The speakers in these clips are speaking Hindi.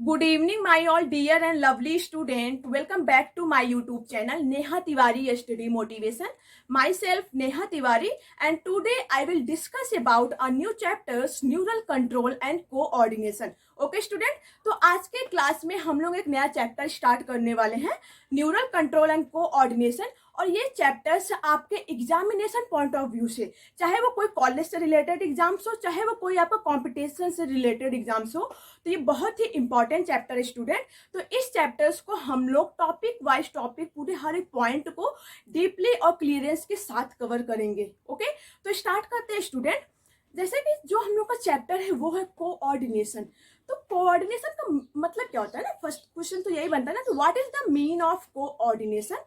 Good evening, my all dear and lovely student. Welcome back to my YouTube channel, Neha Tiwari Study Motivation. Myself, Neha Tiwari, and today I will discuss about a new chapters, neural control and coordination. Okay, student. तो आज के क्लास में हम लोग एक नया चैप्टर स्टार्ट करने वाले हैं, न्यूरल कंट्रोल एंड कोऑर्डिनेशन। और ये चैप्टर्स आपके एग्जामिनेशन पॉइंट ऑफ व्यू से, चाहे वो कोई कॉलेज से रिलेटेड एग्जाम्स हो, चाहे वो कोई आपका कॉम्पिटिशन से रिलेटेड एग्जाम्स हो, तो ये बहुत ही इंपॉर्टेंट चैप्टर है स्टूडेंट। तो इस चैप्टर्स को हम लोग टॉपिक वाइज टॉपिक पूरे हर एक पॉइंट को डीपली और क्लियरेंस के साथ कवर करेंगे। ओके, तो स्टार्ट करते हैं स्टूडेंट। जैसे कि जो हम लोग का चैप्टर है वो है कोऑर्डिनेशन। तो कोऑर्डिनेशन का मतलब क्या होता है ना, फर्स्ट क्वेश्चन तो यही बनता है ना, तो what is the mean of coordination.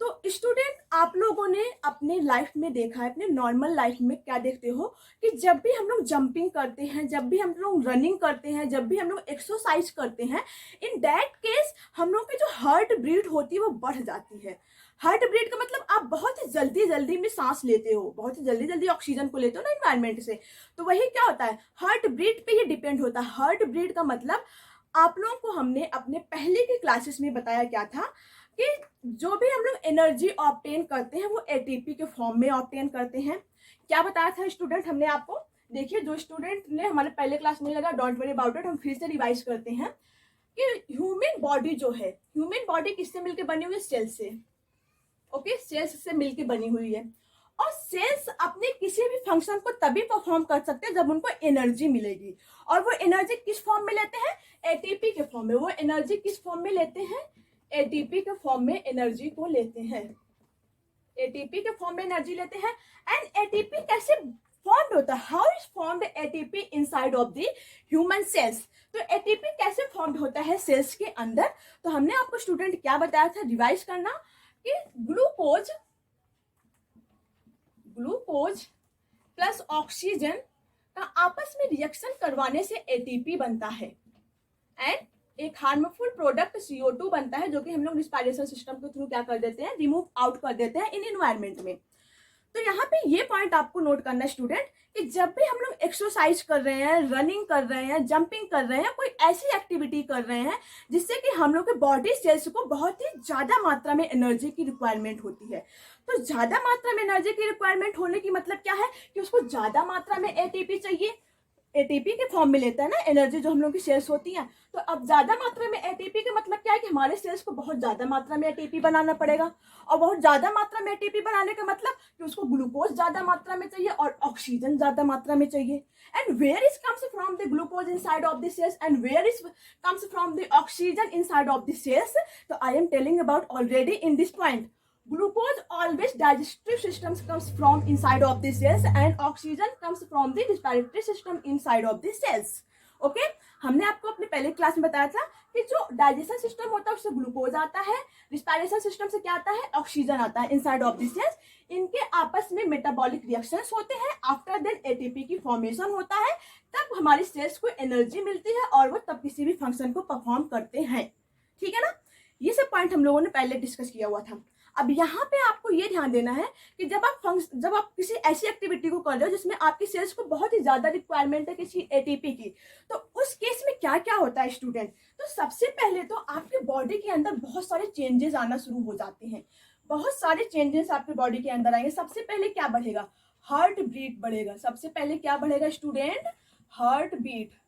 तो स्टूडेंट, आप लोगों ने अपने लाइफ में देखा है, अपने नॉर्मल लाइफ में क्या देखते हो कि जब भी हम लोग जंपिंग करते हैं, जब भी हम लोग रनिंग करते हैं, जब भी हम लोग एक्सरसाइज करते हैं, इन दैट केस हम लोग की जो हार्ट बीट होती है वो बढ़ जाती है। हार्ट बीट का मतलब आप बहुत ही जल्दी जल्दी में सांस लेते हो, बहुत ही जल्दी जल्दी ऑक्सीजन को लेते हो ना एनवायरमेंट से। तो वही क्या होता है, हार्ट बीट पे ये डिपेंड होता है। हार्ट बीट का मतलब आप लोगों को हमने अपने पहले के क्लासेस में बताया क्या था कि जो भी हम लोग एनर्जी ऑब्टेन करते हैं वो एटीपी के फॉर्म में ऑब्टेन करते हैं। क्या बताया था स्टूडेंट हमने आपको, देखिए जो स्टूडेंट ने हमारे पहले क्लास में लगा, डोंट वरी अबाउट इट, हम फिर से रिवाइज करते हैं कि ह्यूमन बॉडी जो है, ह्यूमन बॉडी किससे मिलकर बनी हुई है, सेल से। ओके, सेल्स से मिलकर बनी हुई है। और सेल्स अपने किसी भी फंक्शन को तभी परफॉर्म कर सकते हैं जब उनको एनर्जी मिलेगी। और वो एनर्जी किस फॉर्म में लेते हैं, एटीपी के फॉर्म में। वो एनर्जी किस फॉर्म में लेते हैं, एटीपी के फॉर्म में एनर्जी को लेते हैं। एटीपी के फॉर्म में एनर्जी लेते हैं। एंड एटीपी कैसे फॉर्म्ड होता है, how is formed ATP inside of the human cells. तो एटीपी कैसे फॉर्म्ड होता है सेल्स के अंदर। तो हमने आपको स्टूडेंट क्या बताया था, रिवाइज करना, कि ग्लूकोज ग्लूकोज प्लस ऑक्सीजन का आपस में रिएक्शन करवाने से एटीपी बनता है। एंड एक हार्मफुल प्रोडक्ट CO2 बनता है, जो कि हम लोग रिस्पायरेशन सिस्टम के थ्रू क्या कर देते हैं, रिमूव आउट कर देते हैं इन एनवायरमेंट में। तो यहाँ पे ये पॉइंट आपको नोट करना है स्टूडेंट, कि जब भी हम लोग एक्सरसाइज कर रहे हैं, रनिंग कर रहे हैं, जंपिंग कर रहे हैं, कोई ऐसी एक्टिविटी कर रहे हैं जिससे कि हम लोग के बॉडी सेल्स को बहुत ही ज्यादा मात्रा में एनर्जी की रिक्वायरमेंट होती है। तो ज्यादा मात्रा में एनर्जी की रिक्वायरमेंट होने की मतलब क्या है कि उसको ज्यादा मात्रा में एटीपी चाहिए। एटीपी के फॉर्म में लेता है ना एनर्जी, जो हम लोग की सेल्स होती हैं। तो अब ज्यादा मात्रा में एटीपी का मतलब क्या है कि हमारे सेल्स को बहुत ज्यादा मात्रा में एटीपी बनाना पड़ेगा। और बहुत ज्यादा मात्रा में एटीपी बनाने का मतलब कि उसको ग्लूकोज ज्यादा मात्रा में चाहिए और ऑक्सीजन ज्यादा मात्रा में चाहिए। And where is comes from the glucose inside of the cells and where is comes from the oxygen inside of the cells. तो I am telling about already in this point, glucose always digestive systems comes from inside of the cells and oxygen comes from the respiratory system inside of the cells. Okay, हमने आपको अपने पहले क्लास में बताया था कि जो डाइजेशन सिस्टम होता है उससे ग्लूकोज आता है, रिस्पायरेशन सिस्टम से क्या आता है, ऑक्सीजन आता है इनसाइड ऑफ द सेल्स। इनके आपस में मेटाबॉलिक रिएक्शंस होते हैं, आफ्टर देन एटीपी की फॉर्मेशन होता है, तब हमारी सेल्स को एनर्जी मिलती है और वो तब किसी भी फंक्शन को परफॉर्म करते हैं। ठीक है ना, ये सब पॉइंट हम लोगों ने पहले डिस्कस किया हुआ था। अब यहाँ पे आपको ये ध्यान देना है कि जब आप किसी ऐसी एक्टिविटी को कर रहे हो जिसमें आपकी सेल्स को बहुत ही ज्यादा रिक्वायरमेंट है किसी एटीपी की, तो उस केस में क्या क्या होता है स्टूडेंट। तो सबसे पहले तो आपके बॉडी के अंदर बहुत सारे चेंजेस आना शुरू हो जाते हैं। बहुत सारे चेंजेस आपके बॉडी के अंदर आएंगे। सबसे पहले क्या बढ़ेगा, हार्ट बीट बढ़ेगा। सबसे पहले क्या बढ़ेगा student, heart beat.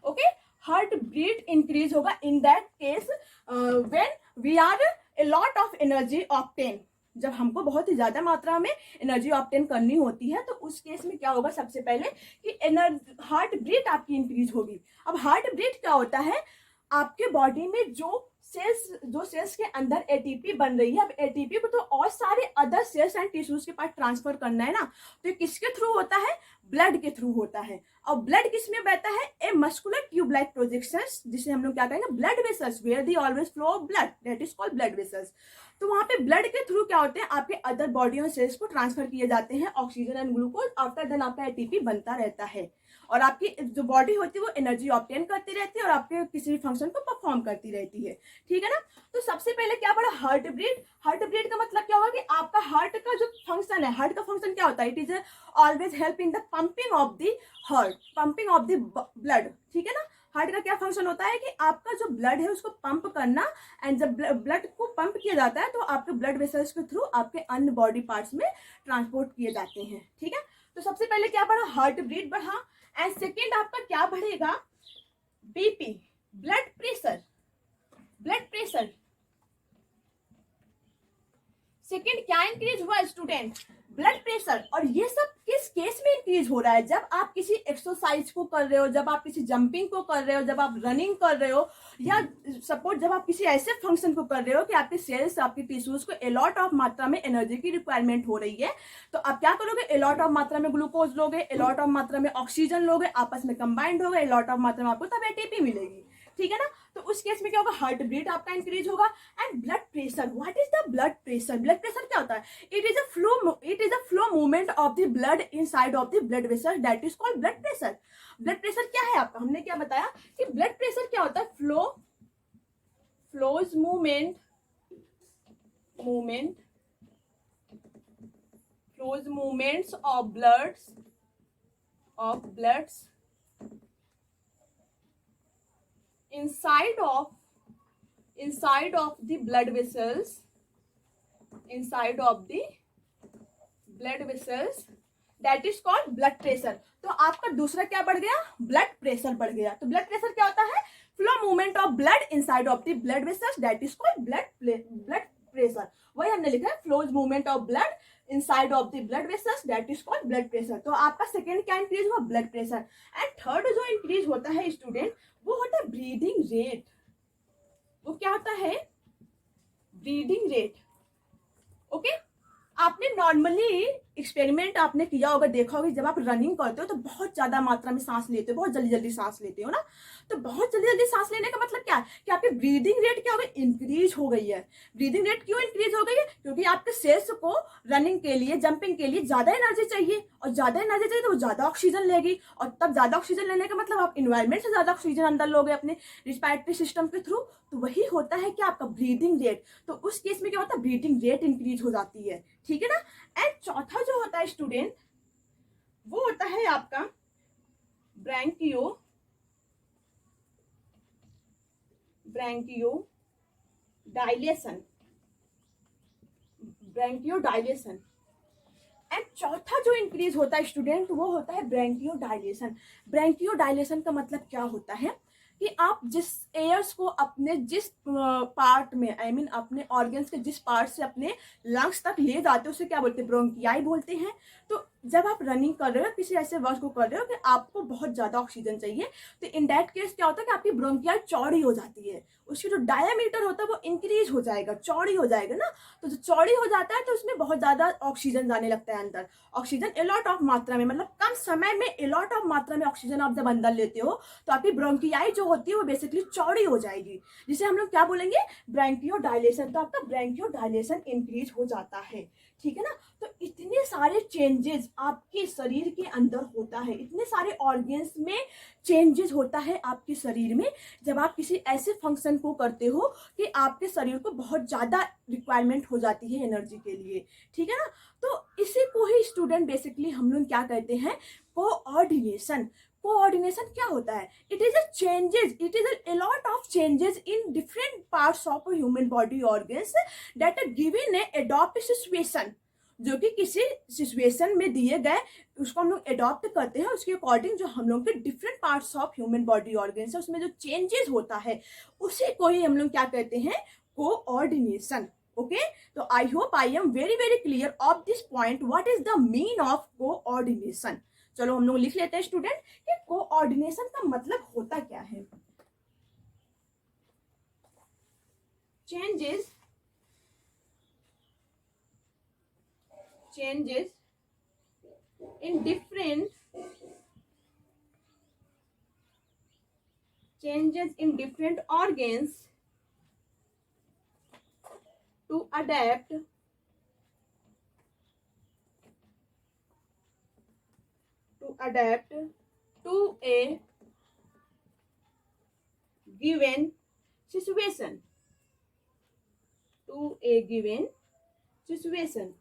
Okay, heart beat increase होगा in that case when we are a lot of energy obtain. जब हमको बहुत ही ज्यादा मात्रा में एनर्जी ऑब्टेन करनी होती है तो उस केस में क्या होगा, सबसे पहले कि एनर्जी हार्ट बीट आपकी इंक्रीज होगी। अब हार्ट बीट क्या होता है, आपके बॉडी में जो सेल्स के अंदर एटीपी बन रही है, अब एटीपी को तो और सारे अदर सेल्स एंड टिश्यूज के पास ट्रांसफर करना है ना, तो ये किसके थ्रू होता है, ब्लड के थ्रू होता है। और ब्लड किस में बहता है, a muscular tube like projections, जिसे हम लोग क्या कहेंगे, blood vessels, where they always flow of blood, that is called blood vessels. तो वहां पे ब्लड के थ्रू क्या होते हैं, आपके अदर बॉडी में सेल्स को ट्रांसफर किए जाते हैं oxygen and glucose. After then आपका एटीपी बनता रहता है और आपकी जो बॉडी होती है वो एनर्जी ऑब्टेन करती रहती है और आपके किसी भी फंक्शन को परफॉर्म करती रहती है। ठीक है ना, तो सबसे पहले क्या पड़ा, हार्ट बीट। हार्ट बीट का मतलब क्या होगा कि आपका हार्ट का जो फंक्शन है, हार्ट का फंक्शन क्या होता है, it is always help in the pumping of the heart, pumping of the blood. ठीक है ना, हार्ट का क्या फंक्शन होता है कि आपका जो ब्लड है उसको पंप करना, एंड जब ब्लड को पंप किया जाता है तो आपके ब्लड वेसल्स के थ्रू आपके अन्य बॉडी पार्ट्स में ट्रांसपोर्ट किए जाते हैं। ठीक है, तो सबसे पहले क्या बढ़ा, हार्ट बीट बढ़ा, एंड सेकेंड आपका क्या बढ़ेगा, BP, blood pressure, blood pressure. Second क्या इंक्रीज हुआ स्टूडेंट, ब्लड प्रेशर। और ये सब किस केस में इंक्रीज हो रहा है, जब आप किसी एक्सरसाइज को कर रहे हो, जब आप किसी जंपिंग को कर रहे हो, जब आप रनिंग कर रहे हो, या सपोज जब आप किसी ऐसे फंक्शन को कर रहे हो कि आपके सेल्स, आपके टिश्यूज को अलॉट ऑफ मात्रा में एनर्जी की रिक्वायरमेंट हो रही है, तो आप क्या करोगे, अलॉट ऑफ मात्रा में ग्लूकोज लोगे, अलॉट ऑफ मात्रा में ऑक्सीजन लोगे, आपस में कंबाइंड होगा, अलॉट ऑफ मात्रा में आपको तब एटीपी मिलेगी। ठीक है ना, तो उस केस में क्या होगा, हार्ट बीट आपका इंक्रीज होगा। And blood pressure, what is the blood pressure, blood pressure क्या होता है, it is a flow movement of the blood inside of the blood vessel, that is called blood pressure. Blood pressure क्या है आपका, हमने क्या बताया कि ब्लड प्रेशर क्या होता है, flows movement flows movements of bloods inside of the blood vessels, that is called blood pressure। तो आपका दूसरा क्या बढ़ गया, ब्लड प्रेशर बढ़ गया। तो ब्लड प्रेशर क्या होता है, flow movement of blood inside of the blood vessels, that is called blood pressure. वही हमने लिखा है, flows movement of blood inside of the blood vessels, that is called blood pressure. तो आपका सेकंड क्या इंक्रीज हुआ, ब्लड प्रेशर। एंड थर्ड जो इंक्रीज होता है स्टूडेंट, वो होता है ब्रीदिंग रेट। वो क्या होता है, ब्रीदिंग रेट। ओके, आपने नॉर्मली एक्सपेरिमेंट आपने किया होगा, देखा होगा, जब आप रनिंग करते हो तो बहुत ज्यादा मात्रा में सांस लेते हो, बहुत जल्दी जल्दी सांस लेते हो ना। तो बहुत जल्दी जल्दी सांस लेने का मतलब क्या है कि आपकी ब्रीदिंग रेट क्या हो गई, इंक्रीज हो गई है। ब्रीदिंग रेट क्यों इंक्रीज हो गई है, क्योंकि आपके सेल्स को रनिंग के लिए, जंपिंग के लिए ज्यादा एनर्जी चाहिए, और ज्यादा एनर्जी चाहिए तो वो ज्यादा ऑक्सीजन लेगी, और तब ज्यादा ऑक्सीजन लेने का मतलब आप इन्वायरमेंट से ज्यादा ऑक्सीजन अंदर लोगे अपने रिस्पायरेटरी सिस्टम के थ्रू, तो वही होता है कि आपका ब्रीदिंग रेट। तो उस केस में क्या होता है, ब्रीदिंग रेट इंक्रीज हो जाती है। ठीक है ना। एंड चौथा जो होता है स्टूडेंट, वो होता है आपका ब्रैंकियोडाइलेशन। एंड चौथा जो इंक्रीज होता है स्टूडेंट, वो होता है ब्रैंकियोडाइलेशन। ब्रैंकियोडाइलेशन का मतलब क्या होता है कि आप जिस एयर्स को अपने जिस पार्ट में, आई मीन अपने ऑर्गन्स के जिस पार्ट से अपने लंग्स तक ले जाते हो, उसे क्या बोलते हैं, ब्रोंकियाई बोलते हैं। तो जब आप रनिंग कर रहे हो, किसी ऐसे वर्क को कर रहे हो कि आपको बहुत ज्यादा ऑक्सीजन चाहिए, तो इन दैट केस क्या होता है कि आपकी ब्रोंकियाई चौड़ी हो जाती है, उसकी जो डायमीटर होता है वो इंक्रीज हो जाएगा, चौड़ी हो जाएगा ना। तो जो चौड़ी हो जाता है तो उसमें बहुत ज्यादा ऑक्सीजन जाने लगता है अंदर, ऑक्सीजन अलॉट ऑफ मात्रा में, मतलब कम समय में अलॉट ऑफ मात्रा में ऑक्सीजन आप जब अंदर लेते हो, तो आपकी ब्रोंकियाई जो होती है वो बेसिकली चौड़ी हो जाएगी, जिसे हम लोग क्या बोलेंगे, ब्रैंकियोडाइलेशन। तो आपका ब्रैंकियोडाइलेशन इंक्रीज हो जाता है। ठीक है ना। तो इतने सारे चेंजेस आपके शरीर के अंदर होता है, इतने सारे ऑर्गन्स में चेंजेस होता है आपके शरीर में, जब आप किसी ऐसे फंक्शन को करते हो कि आपके शरीर को बहुत ज्यादा रिक्वायरमेंट हो जाती है एनर्जी के लिए। ठीक है ना। तो इसी को ही स्टूडेंट बेसिकली हम लोग क्या कहते हैं, कोऑर्डिनेशन। कोऑर्डिनेशन क्या होता है, it is a lot of changes in different parts of human body organs that are given a adopt situation, जो कि किसी सिचुएशन में दिए गए उसको हम लोग अडॉप्ट करते हैं, उसके अकॉर्डिंग जो हम लोग के different parts of human body organs है उसमें जो चेंजेस होता है, उसी को ही हम लोग क्या कहते हैं, कोऑर्डिनेशन। ओके, तो I hope I am very very clear of this point, what is the mean of coordination. चलो हम लोग लिख लेते हैं स्टूडेंट कि कोऑर्डिनेशन का मतलब होता क्या है। Changes in different organs to adapt to a given situation,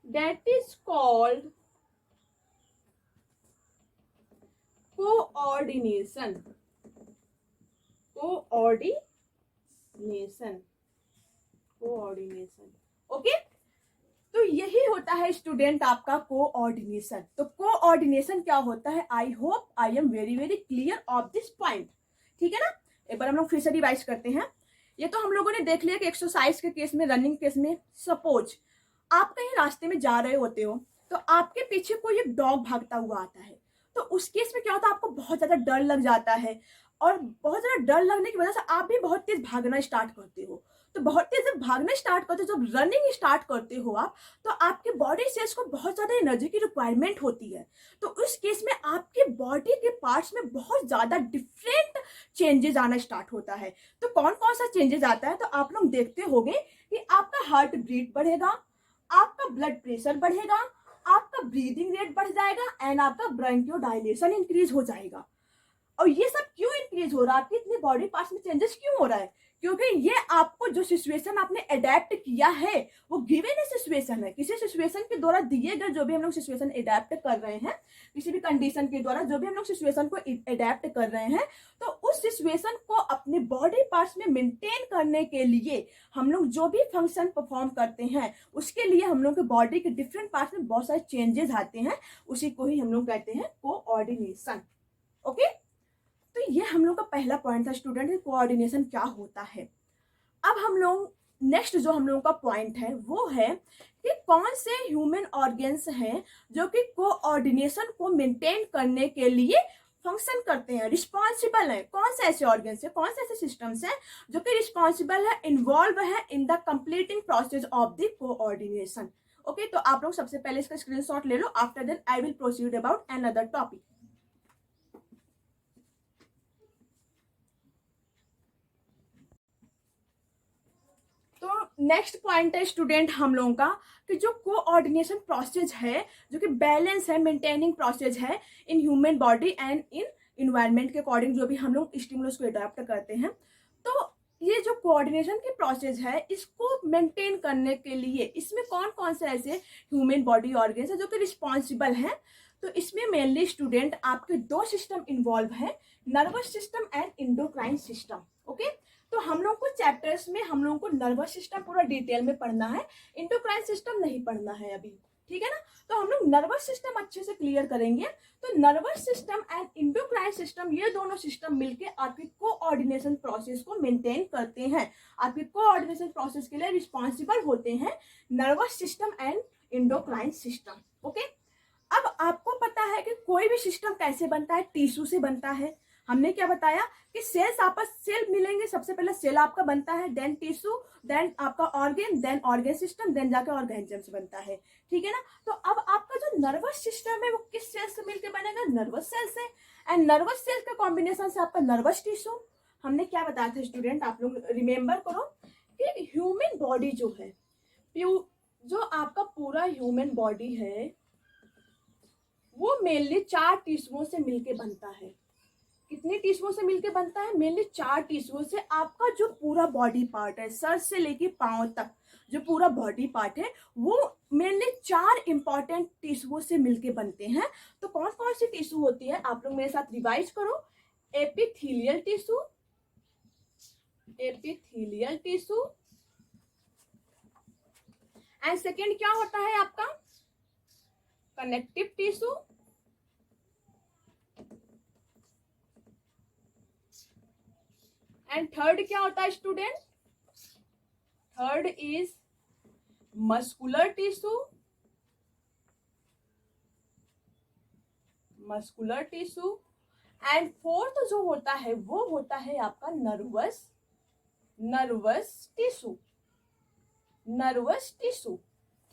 that is called coordination. Coordination, coordination, coordination. Okay, तो यही होता है स्टूडेंट आपका कोऑर्डिनेशन। तो कोऑर्डिनेशन क्या होता है? I hope I am very very clear of this point. ठीक है ना, एक बार हम लोग फिर से रिवाइज करते हैं। ये तो हम लोगों ने देख लिया कि एक्सरसाइज के केस में, रनिंग केस में, सपोज आप कहीं रास्ते में जा रहे होते हो तो आपके पीछे कोई एक डॉग भागता हुआ आता है, तो उस केस में क्या होता है, आपको बहुत ज्यादा डर लग जाता है, और बहुत ज्यादा डर लगने की वजह से आप भी बहुत तेज भागना स्टार्ट करते हो। तो बहुत तेज जब भागना स्टार्ट करते हो, जब रनिंग स्टार्ट करते हो आप, तो आपके बॉडी सेल्स को बहुत ज्यादा एनर्जी की रिक्वायरमेंट होती है। तो उस केस में आपके बॉडी के पार्ट्स में बहुत ज्यादा डिफरेंट चेंजेस आना स्टार्ट होता है। तो कौन कौन सा चेंजेस आता है? तो आप लोग देखते होंगे कि आपका हार्ट बीट बढ़ेगा, आपका ब्लड प्रेशर बढ़ेगा, आपका ब्रीदिंग रेट बढ़ जाएगा, एंड आपका ब्रोंकियोडायलेशन इंक्रीज हो जाएगा। और ये सब क्यों इंक्रीज हो रहा है? आपके इतने बॉडी पार्ट्स में चेंजेस क्यों हो रहा है? क्योंकि ये आपको जो सिचुएशन आपने अडेप्ट किया है वो गिवन सिचुएशन है। किसी सिचुएशन के द्वारा दिए गए जो भी हम लोग सिचुएशन अडेप्ट कर रहे हैं, किसी भी कंडीशन के द्वारा जो भी हम लोग सिचुएशन को अडेप्ट कर रहे हैं, तो उस सिचुएशन को अपने बॉडी पार्ट्स में मेंटेन करने के लिए हम लोग जो भी फंक्शन परफॉर्म करते हैं, उसके लिए हम लोग के बॉडी के डिफरेंट पार्ट्स में बहुत सारे चेंजेस आते हैं। उसी को ही हम लोग कहते हैं कोऑर्डिनेशन। ओके, तो ये हम लोग का पहला पॉइंट था स्टूडेंट, कोऑर्डिनेशन क्या होता है। अब हम लोग नेक्स्ट जो हम लोगों का पॉइंट है वो है कि कौन से ह्यूमन ऑर्गन्स हैं जो कि कोऑर्डिनेशन को मेंटेन करने के लिए फंक्शन करते हैं, रिस्पॉन्सिबल है। कौन से ऐसे ऑर्गन्स है, कौन से ऐसे सिस्टम्स हैं जो कि रिस्पॉन्सिबल है, इन्वॉल्व है in the completing process of the coordination. Okay, तो आप लोग सबसे पहले इसका स्क्रीनशॉट ले लो, after then I will proceed about another topic. तो नेक्स्ट पॉइंट है स्टूडेंट हम लोगों का कि जो कोऑर्डिनेशन प्रोसेस है, जो कि बैलेंस है, मेंटेनिंग प्रोसेस है in human body and in environment के अकॉर्डिंग जो भी हम लोग स्टिमुलस को अडॉप्ट करते हैं। तो ये जो कोऑर्डिनेशन की प्रोसेस है, इसको मेंटेन करने के लिए इसमें कौन कौन से ऐसे ह्यूमन बॉडी ऑर्गन्स है जो कि रिस्पॉन्सिबल हैं? तो इसमें मेनली स्टूडेंट आपके दो सिस्टम इन्वॉल्व है, nervous system and endocrine system. Okay, तो हम लोग को चैप्टर्स में हम लोगों को नर्वस सिस्टम पूरा डिटेल में पढ़ना है, इंडोक्राइन सिस्टम नहीं पढ़ना है अभी। ठीक है ना, तो हम लोग नर्वस सिस्टम अच्छे से क्लियर करेंगे। तो nervous system and endocrine system, ये दोनों सिस्टम मिलके आपकी कोऑर्डिनेशन प्रोसेस को मेंटेन करते हैं। आपकी कोऑर्डिनेशन प्रोसेस के लिए रिस्पॉन्सिबल होते हैं nervous system and endocrine system. Okay, अब आपको पता है कि कोई भी सिस्टम कैसे बनता है, टिश्यू से बनता है। हमने क्या बताया कि सेल्स आपस सेल मिलेंगे, सबसे पहले सेल आपका बनता है, देन टिश्यू, देन आपका organ, then organ system, then जाके ऑर्गेनिज्म से बनता है। ठीक है ना, तो अब आपका जो नर्वस सिस्टम है वो किस सेल से मिलकर बनेगा? नर्वस सेल से। एंड नर्वस सेल का कॉम्बिनेशन से आपका नर्वस टिश्यू। हमने क्या बताया था स्टूडेंट, आप लोग रिमेम्बर करो कि ह्यूमन बॉडी जो है, जो आपका पूरा ह्यूमन बॉडी है वो मेनली 4 टिश्यूओं से मिलके बनता है। कितने टिश्यूओं से मिलके बनता है? मेनली 4 टिश्यूओं से। आपका जो पूरा बॉडी पार्ट है, सर से लेके पांव तक जो पूरा बॉडी पार्ट है, वो मेनली 4 इंपॉर्टेंट टिश्यूओं से मिलके बनते हैं। तो कौन कौन सी टिश्यू होती है, आप लोग मेरे साथ रिवाइज करो। Epithelial tissue, epithelial tissue, and second क्या होता है आपका? कनेक्टिव टिश्यू, एंड थर्ड क्या होता है student? Third is muscular tissue, muscular tissue, and fourth जो होता है वो होता है आपका nervous, nervous tissue, nervous tissue.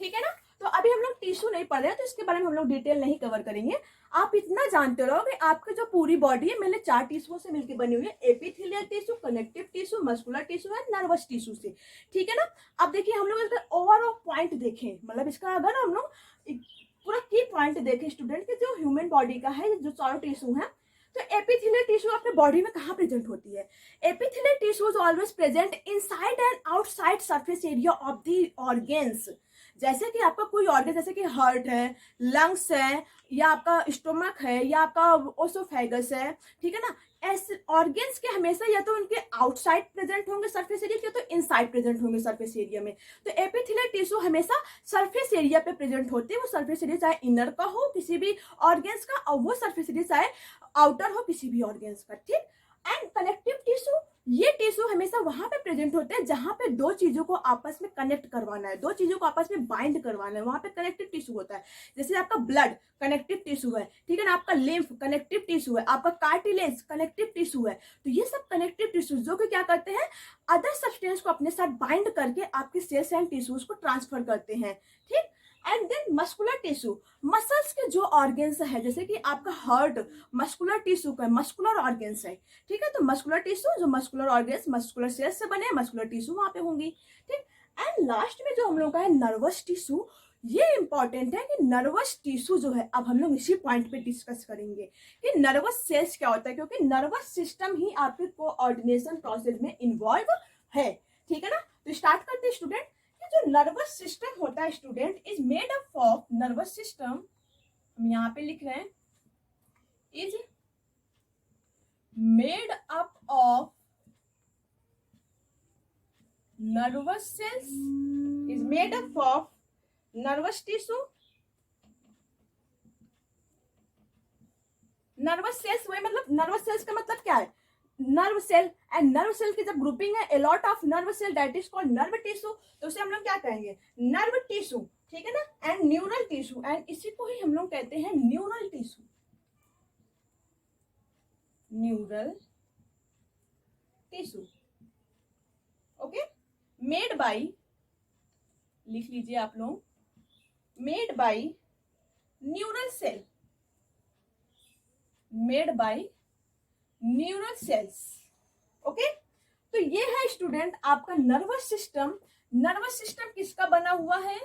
ठीक है ना, तो अभी हम लोग टिश्यू नहीं पढ़ रहे हैं तो इसके बारे में हम लोग डिटेल नहीं कवर करेंगे। आप इतना जानते रहो कि आपकी जो पूरी बॉडी है मैंने 4 टिश्यू से मिलकर बनी हुई है, epithelial tissue, connective tissue, muscular tissue and nervous tissue से। ठीक है ना, अब देखिए हम लोग इसका ओवरऑल पॉइंट देखें, मतलब इसका अगर हम लोग पूरा की पॉइंट देखें स्टूडेंट के, जो ह्यूमन बॉडी का है, जो 4 टिश्यू है, तो एपिथेलियल टिश्यू अपने बॉडी में कहाँ प्रेजेंट होती है? Epithelial tissue is always present inside and outside surface area of the organs. जैसे कि आपका कोई ऑर्गन, जैसे कि हार्ट है, लंग्स है, या आपका स्टोमक है, या आपका ओसोफेगस है, ठीक है ना, ऐसे ऑर्गन्स के हमेशा या तो उनके आउटसाइड प्रेजेंट होंगे सरफेस एरिया, या तो इनसाइड प्रेजेंट होंगे सरफेस एरिया में। तो एपिथेलियल टिश्यू हमेशा सरफेस एरिया पे प्रेजेंट होते हैं। वो सरफेस एरिया चाहे इनर का हो किसी भी ऑर्गन्स का, और वो सरफेस एरिया चाहे आउटर हो किसी भी ऑर्गन्स का, ठीक। एंड कनेक्टिव टिश्यू, ये टिश्यू हमेशा वहां पे प्रेजेंट होते हैं जहां पे दो चीजों को आपस में कनेक्ट करवाना है, दो चीजों को आपस में बाइंड करवाना है, वहां पे कनेक्टिव टिश्यू होता है। जैसे आपका ब्लड कनेक्टिव टिश्यू है, ठीक है ना, आपका लिम्फ कनेक्टिव टिश्यू है, आपका कार्टिलेज कनेक्टिव टिश्यू है। तो ये सब कनेक्टिव टिश्यू जो कि क्या करते हैं, अदर सब्सटेंस को अपने साथ बाइंड करके आपके सेल्स एंड टिश्यूज को ट्रांसफर करते हैं, ठीक। And then muscular tissue, muscles के जो ऑर्गन्स है, जैसे कि आपका हार्ट मस्कुलर टिश्यू का मस्कुलर ऑर्गन्स है, ठीक है। तो मस्कुलर टिश्यू, जो मस्कुलर ऑर्गन्स मस्कुलर सेल्स से बने, मस्कुलर टिश्यू वहां पे होंगी, ठीक। एंड लास्ट में जो हम लोग का है नर्वस टिश्यू, ये इंपॉर्टेंट है कि नर्वस टिश्यू जो है, अब हम लोग इसी पॉइंट पे डिस्कस करेंगे कि नर्वस सेल्स क्या होता है, क्योंकि नर्वस सिस्टम ही आपके कोऑर्डिनेशन प्रोसेस में इन्वॉल्व है, ठीक है ना। तो स्टार्ट करते हैं स्टूडेंट। जो नर्वस सिस्टम होता है student is made up of, nervous system हम यहाँ पे लिख रहे हैं, is made up of nervous cells, is made up of nervous tissue, nervous cells, वही मतलब नर्वस सेल्स का मतलब क्या है, nerve cell. And nerve cell की जब ग्रुपिंग है a lot of nerve cell that is called nerve tissue, तो उसे हम लोग क्या कहेंगे, नर्व टिश्यू, ठीक है ना। एंड न्यूरल टिश्यू, एंड इसी को ही हम लोग कहते हैं neural tissue, neural tissue, okay. Made by, लिख लीजिए आप लोग, made by neural cell, made by neural cells, okay. तो ये है स्टूडेंट आपका नर्वस सिस्टम। नर्वस सिस्टम किसका बना हुआ है,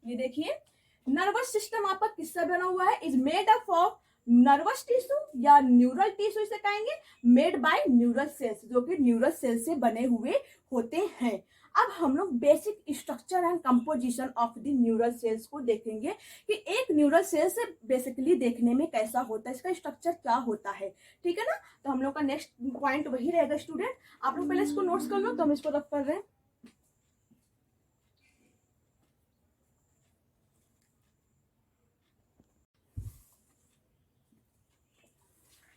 ये देखिए, नर्वस सिस्टम आपका किससे बना हुआ है, is made up of nervous tissue या न्यूरल टिश्यू इसे कहेंगे, मेड बाय न्यूरल सेल्स, जो कि न्यूरल सेल से बने हुए होते हैं। अब हम लोग basic structure and composition of the neural sales को देखेंगे कि एक न्यूरल सेल से बेसिकली देखने में कैसा होता है, इसका स्ट्रक्चर क्या होता है, ठीक है ना। तो हम लोग का नेक्स्ट पॉइंट वही रहेगा स्टूडेंट। आप लोग पहले इसको नोट्स कर लो, तो हम इसको रख कर रहे हैं।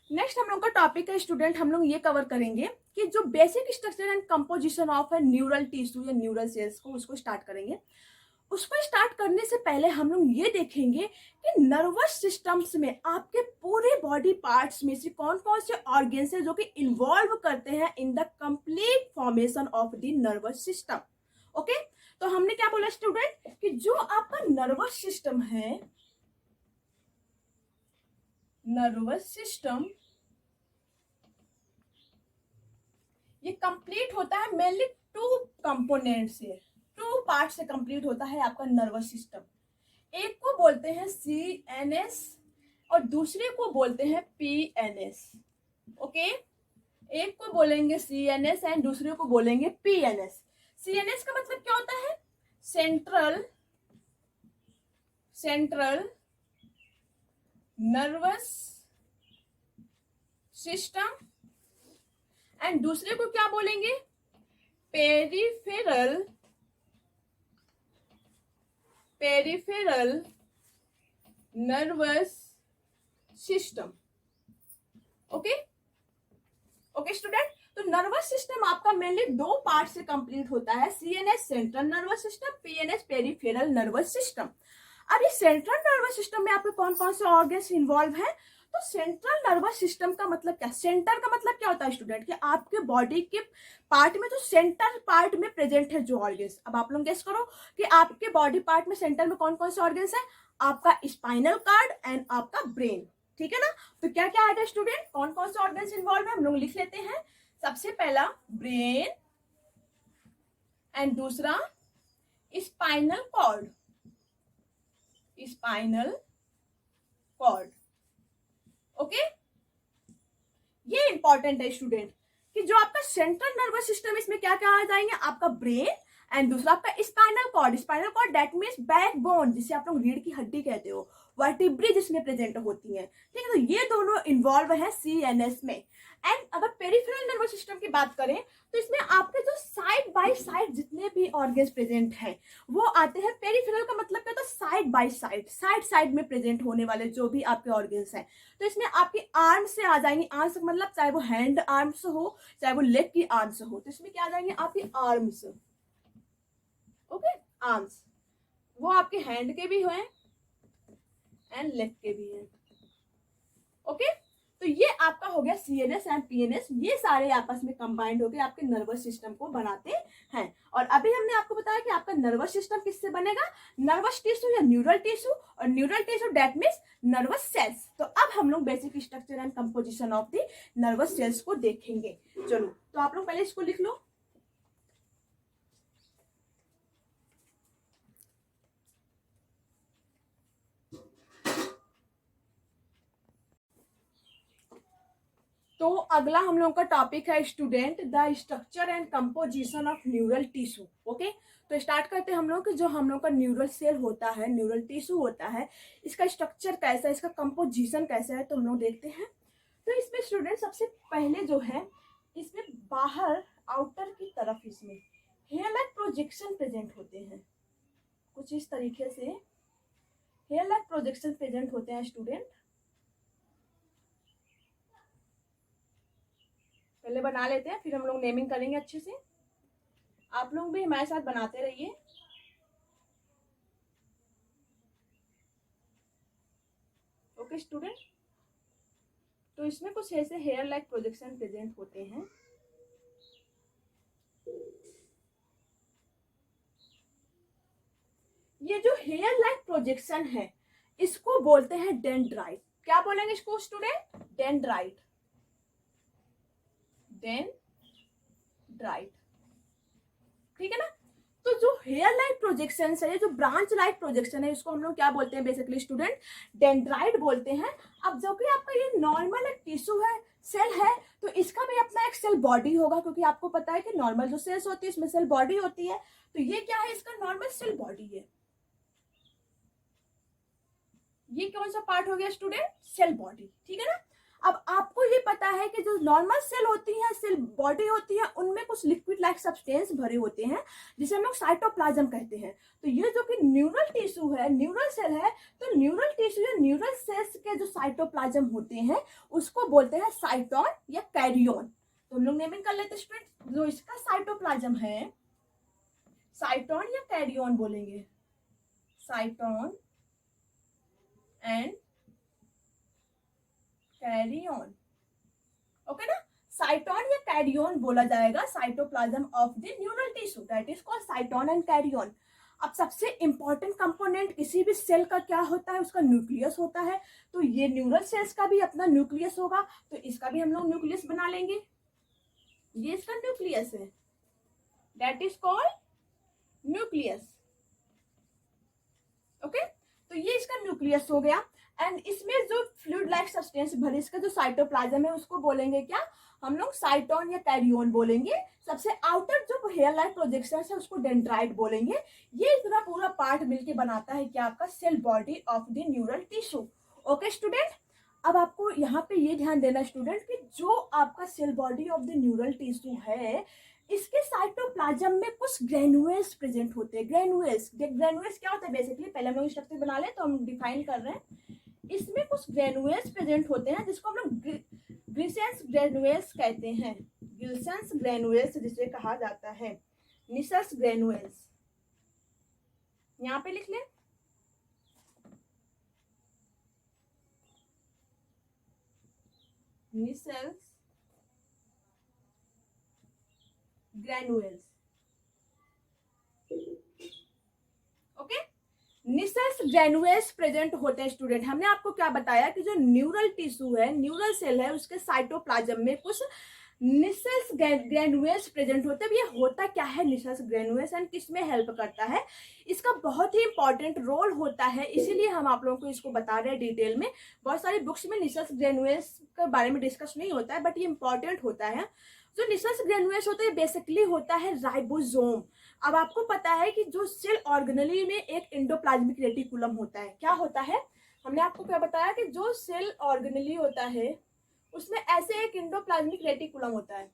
नेक्स्ट हम लोग का टॉपिक है स्टूडेंट, हम लोग ये कवर करेंगे कि जो basic structure and composition of A neural tissue या न्यूरल सेल्स को, उसको स्टार्ट करेंगे। उसको स्टार्ट करने से पहले हम लोग ये देखेंगे कि नर्वस सिस्टम्स में आपके पूरे बॉडी पार्ट्स में से कौन कौन से ऑर्गन्स है जो कि इन्वॉल्व करते हैं in the complete formation of the nervous system, okay. तो हमने क्या बोला स्टूडेंट कि जो आपका नर्वस सिस्टम है, नर्वस सिस्टम ये कंप्लीट होता है मेनली टू कंपोनेंट से, टू पार्ट से कंप्लीट होता है आपका नर्वस सिस्टम। एक को बोलते हैं CNS और दूसरे को बोलते हैं PNS, ओके। एक को बोलेंगे CNS एंड दूसरे को बोलेंगे PNS। CNS का मतलब क्या होता है, सेंट्रल नर्वस सिस्टम, एंड दूसरे को क्या बोलेंगे, peripheral nervous system, okay okay student. तो नर्वस सिस्टम आपका मेनली दो पार्ट से कंप्लीट होता है, CNS central nervous system, PNS peripheral nervous system. अब इस सेंट्रल नर्वस सिस्टम में आपके कौन कौन से ऑर्गन्स इन्वॉल्व है, तो सेंट्रल नर्वस सिस्टम का मतलब क्या, सेंटर का मतलब क्या होता है स्टूडेंट कि आपके बॉडी के पार्ट में जो सेंटर पार्ट में प्रेजेंट है जो ऑर्गन्स। अब आप लोग गेस करो कि आपके बॉडी पार्ट में सेंटर में कौन कौन से ऑर्गन्स है, आपका स्पाइनल कार्ड एंड आपका ब्रेन, ठीक है ना। तो क्या क्या आता है स्टूडेंट, कौन कौन से ऑर्गन्स इन्वॉल्व है, हम लोग लिख लेते हैं। सबसे पहला ब्रेन एंड दूसरा spinal cord, spinal cord, okay. ये इंपॉर्टेंट है स्टूडेंट कि जो आपका सेंट्रल नर्वस सिस्टम, इसमें क्या क्या आ जाएंगे, आपका ब्रेन एंड दूसरा आपका spinal cord. Spinal cord that means backbone, जिसे आप लोग रीढ़ की हड्डी कहते हो, वर्टिब्री जिसमें प्रेजेंट होती है, ठीक है। तो ये दोनों इन्वॉल्व है सीएनएस में। एंड अगर पेरिफेरल नर्वस सिस्टम की बात करें तो इसमें आपके जो साइड बाय साइड जितने भी ऑर्गन्स प्रेजेंट हैं वो आते हैं। पेरिफेरल का मतलब क्या होता है, side by side, side side में प्रेजेंट होने वाले जो भी आपके ऑर्गन्स हैं। तो इसमें आपकी आर्म से आ जाएंगी, आर्म्स मतलब चाहे वो हैंड आर्म्स हो चाहे वो लेग की आर्म्स हो, तो इसमें क्या आ जाएंगे आपकी आर्म्स, ओके, आर्म्स। वो आपके हैंड के भी हैं एंड लेग के भी हैं, ओके। तो ये आपका हो गया सीएनएस एंड पीएनएस, ये सारे आपस में कंबाइंड होकर आपके नर्वस सिस्टम को बनाते हैं। और अभी हमने आपको बताया कि आपका नर्वस सिस्टम किससे बनेगा, नर्वस टिश्यू या न्यूरल टिश्यू, और neural tissue that means nervous cells. तो अब हम लोग basic structure and composition of the nervous cells को देखेंगे। चलो तो आप लोग पहले इसको लिख लो। तो अगला हम लोग का टॉपिक है student the structure and composition of neural tissue, okay. तो स्टार्ट करते हैं हम लोग कि जो हम लोग का न्यूरल सेल होता है, न्यूरल टिश्यू होता है, इसका स्ट्रक्चर कैसा है, इसका कंपोजिशन कैसा है, तो हम लोग देखते हैं। तो इसमें स्टूडेंट सबसे पहले जो है इसमें बाहर आउटर की तरफ इसमें हेयर लाइक प्रोजेक्शन प्रेजेंट होते हैं, कुछ इस तरीके से हेयर लाइक प्रोजेक्शन प्रेजेंट होते हैं स्टूडेंट। पहले बना लेते हैं फिर हम लोग नेमिंग करेंगे अच्छे से। आप लोग भी हमारे साथ बनाते रहिए। ओके स्टूडेंट, तो इसमें कुछ ऐसे हेयर लाइक प्रोजेक्शन प्रेजेंट होते हैं। ये जो हेयर लाइक प्रोजेक्शन है इसको बोलते हैं डेंड्राइट। क्या बोलेंगे इसको स्टूडेंट, डेंड्राइट, डेंड्राइट, ठीक है ना। तो जो हेयर लाइक प्रोजेक्शन है, जो ब्रांच लाइक प्रोजेक्शन है, इसको हम लोग क्या बोलते हैं बेसिकली स्टूडेंट, डेंड्राइट बोलते हैं। अब जो कि आपका ये नॉर्मल एक टिश्यू है, सेल है, तो इसका भी अपना एक सेल बॉडी होगा, क्योंकि आपको पता है कि नॉर्मल जो सेल्स होती है इसमें सेल बॉडी होती है। तो ये क्या है, इसका नॉर्मल सेल बॉडी है। ये कौन सा पार्ट हो गया स्टूडेंट, सेल बॉडी, ठीक है ना। अब आपको ये पता है कि जो नॉर्मल सेल होती है, सेल बॉडी होती है, उनमें कुछ लिक्विड लाइक सब्सटेंस भरे होते हैं जिसे हम लोग साइटोप्लाज्म कहते हैं। तो ये जो कि न्यूरल टिश्यू है, न्यूरल सेल है, तो न्यूरल टिश्यू या न्यूरल सेल्स के जो साइटोप्लाज्म होते हैं उसको बोलते हैं साइटोन या कैरियोन। तो हम लोग नेमिंग कर लेते हैं स्टूडेंट। जो इसका साइटोप्लाज्म है, साइटोन या कैरियोन बोलेंगे, साइटोन एंड कैरियोन, ओके ना। साइटोन या कैरियोन बोला जाएगा cytoplasm of the neural tissue, that is called साइटोन and कैरियोन। अब सबसे इंपॉर्टेंट कंपोनेंट किसी भी सेल का क्या होता है, उसका न्यूक्लियस होता है। तो ये न्यूरल सेल्स का भी अपना न्यूक्लियस होगा, तो इसका भी हम लोग न्यूक्लियस बना लेंगे। ये इसका न्यूक्लियस है, that is called nucleus, okay. तो ये इसका न्यूक्लियस हो गया। एंड इसमें जो फ्लूइड लाइक सब्सटेंस भरे, इसका जो साइटोप्लाज्म है उसको बोलेंगे क्या, हम लोग साइटोन या कैरियोन बोलेंगे। सबसे आउटर जो हेयर लाइक प्रोजेक्शन है उसको डेंड्राइट बोलेंगे। ये इतना पूरा पार्ट मिलके बनाता है क्या, आपका cell body of the neural tissue, okay student. अब आपको यहाँ पे ये ध्यान देना स्टूडेंट कि जो आपका cell body of the neural tissue है, इसके साइटोप्लाज्म में कुछ ग्रेनुएल्स प्रेजेंट होते हैं। ग्रेनुएल्स क्या होता है बेसिकली, पहले हम लोग स्ट्रक्चर बना ले तो हम डिफाइन कर रहे हैं। इसमें कुछ ग्रेनुएल्स प्रेजेंट होते हैं जिसको हम लोग ग्लिसेंस ग्रेनुएल्स कहते हैं। ग्लिसेंस ग्रेनुएल्स जिसे कहा जाता है, निसल्स ग्रेनुएल्स, यहाँ पे लिख लें। Nissl's granules, okay. Nissl's granules present होते हैं स्टूडेंट। हमने आपको क्या बताया कि जो न्यूरल टिश्यू है, न्यूरल सेल है, उसके साइटोप्लाज्म में कुछ निसल्स ग्रेनुल्स प्रेजेंट होते हैं। ये होता क्या है निसल्स ग्रेनुल्स एंड किस में हेल्प करता है, इसका बहुत ही इंपॉर्टेंट रोल होता है, इसीलिए हम आप लोगों को इसको बता रहे हैं डिटेल में। बहुत सारी बुक्स में निसल्स ग्रेनुल्स के बारे में डिस्कस नहीं होता है, बट ये इंपॉर्टेंट होता है। जो निसल्स ग्रेनुल्स होता है बेसिकली होता है राइबोसोम। अब आपको पता है कि जो सेल ऑर्गेनेली में एक एंडोप्लाज्मिक रेटिकुलम होता है, क्या होता है, हमने आपको क्या बताया कि जो सेल ऑर्गेनेली होता है उसमें ऐसे एक एंडोप्लाज्मिक रेटिकुलम होता है,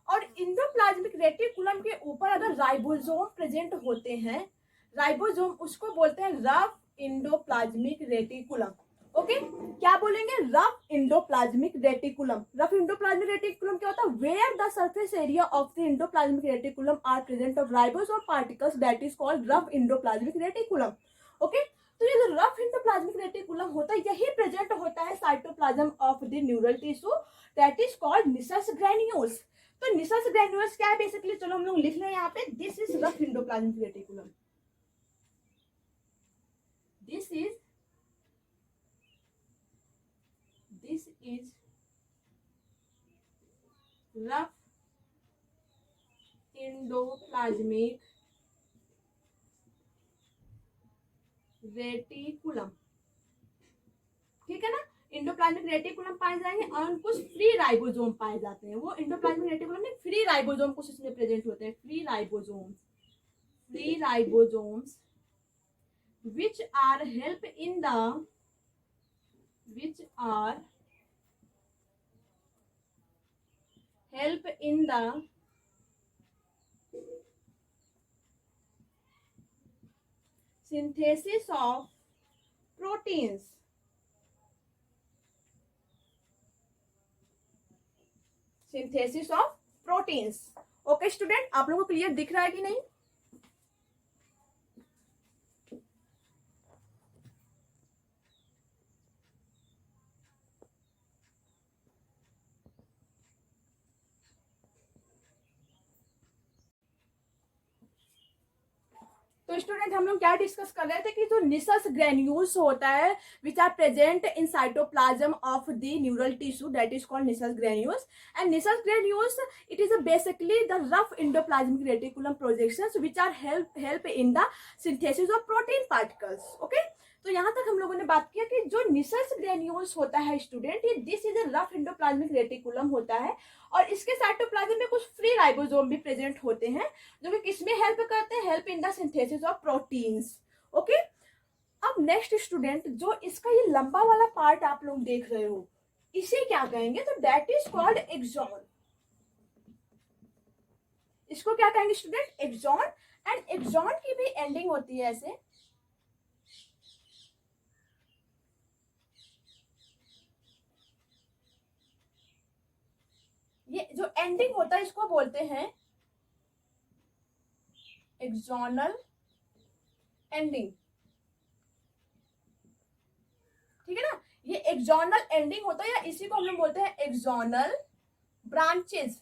और एंडोप्लाज्मिक रेटिकुलम के ऊपर अगर राइबोसोम प्रेजेंट होते हैं, राइबोसोम उसको बोलते हैं रफ एंडोप्लाज्मिक रेटिकुलम। ओके, क्या बोलेंगे, rough endoplasmic reticulum. Rough endoplasmic reticulum क्या होता है, where the surface area of the endoplasmic reticulum are present of ribosome particles, that is called rough endoplasmic reticulum. Okay, तो ये जो रफ एंडोप्लाज्मिक रेटिकुलम होता है यही प्रेजेंट होता है cytoplasm of the neural tissue, that is called Nissl's granules. तो निसल्स ग्रेन्यूल्स क्या है बेसिकली, चलो हम लोग लिख लें यहाँ पे, this is rough endoplasmic reticulum, this is rough endoplasmic reticulum. ठीक है ना, एंडोप्लाज्मिक रेटिकुलम पाए जाएंगे और कुछ फ्री राइबोसोम पाए जाते हैं। वो एंडोप्लाज्मिक रेटिकुलम में फ्री राइबोसोम कुछ इसमें प्रेजेंट होते हैं, free ribosomes which are help in the synthesis of proteins। Synthesis of proteins. Okay student, आप लोगों को क्लियर दिख रहा है कि नहीं? तो स्टूडेंट हम लोग क्या डिस्कस कर रहे थे कि जो निसल्स ग्रेन्यूल्स होता है which are present in cytoplasm of the neural tissue, that is called Nissl's granules. And Nissl's granules it is basically the rough endoplasmic reticulum projections which are help in the synthesis of protein particles. Okay, तो यहाँ तक हम लोगों ने बात किया कि जो निसल्स ग्रेन्यूल्स होता है स्टूडेंट, ये this is a rough endoplasmic reticulum होता है, और इसके साइटोप्लाज्म में कुछ फ्री राइबोसोम भी प्रेजेंट होते हैं जो कि किसमें हेल्प करते हैं, help in the synthesis of proteins. Okay, अब नेक्स्ट स्टूडेंट, जो इसका ये लंबा वाला पार्ट आप लोग देख रहे हो इसे क्या कहेंगे, तो दैट इज कॉल्ड एक्सॉन। इसको क्या कहेंगे स्टूडेंट, एक्सॉन। एंड एक्सॉन की भी एंडिंग होती है ऐसे, ये जो एंडिंग होता है इसको बोलते हैं एक्सोनल एंडिंग। ठीक है ना, ये एक्सोनल एंडिंग होता है, या इसी को हम लोग बोलते हैं एक्सोनल ब्रांचेस।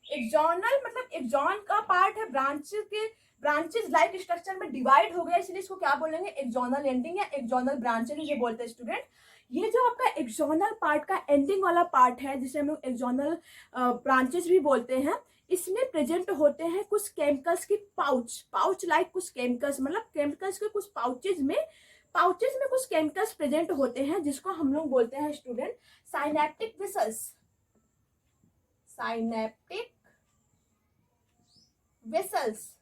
एक्सोनल मतलब एक्सोन का पार्ट है, ब्रांचेस लाइक स्ट्रक्चर में डिवाइड हो गया, इसलिए इसको क्या बोलेंगे, एक्सोनल एंडिंग या एक्सोनल ब्रांचेस ये बोलते हैं स्टूडेंट। ये जो आपका एक्सोनल पार्ट का एंडिंग वाला पार्ट है जिसे हम लोग एक्सोनल ब्रांचेस भी बोलते हैं, इसमें प्रेजेंट होते हैं कुछ केमिकल्स की पाउच लाइक कुछ केमिकल्स, मतलब केमिकल्स के कुछ पाउचेज में कुछ केमिकल्स प्रेजेंट होते हैं जिसको हम लोग बोलते हैं student synaptic vessels. Synaptic vessels,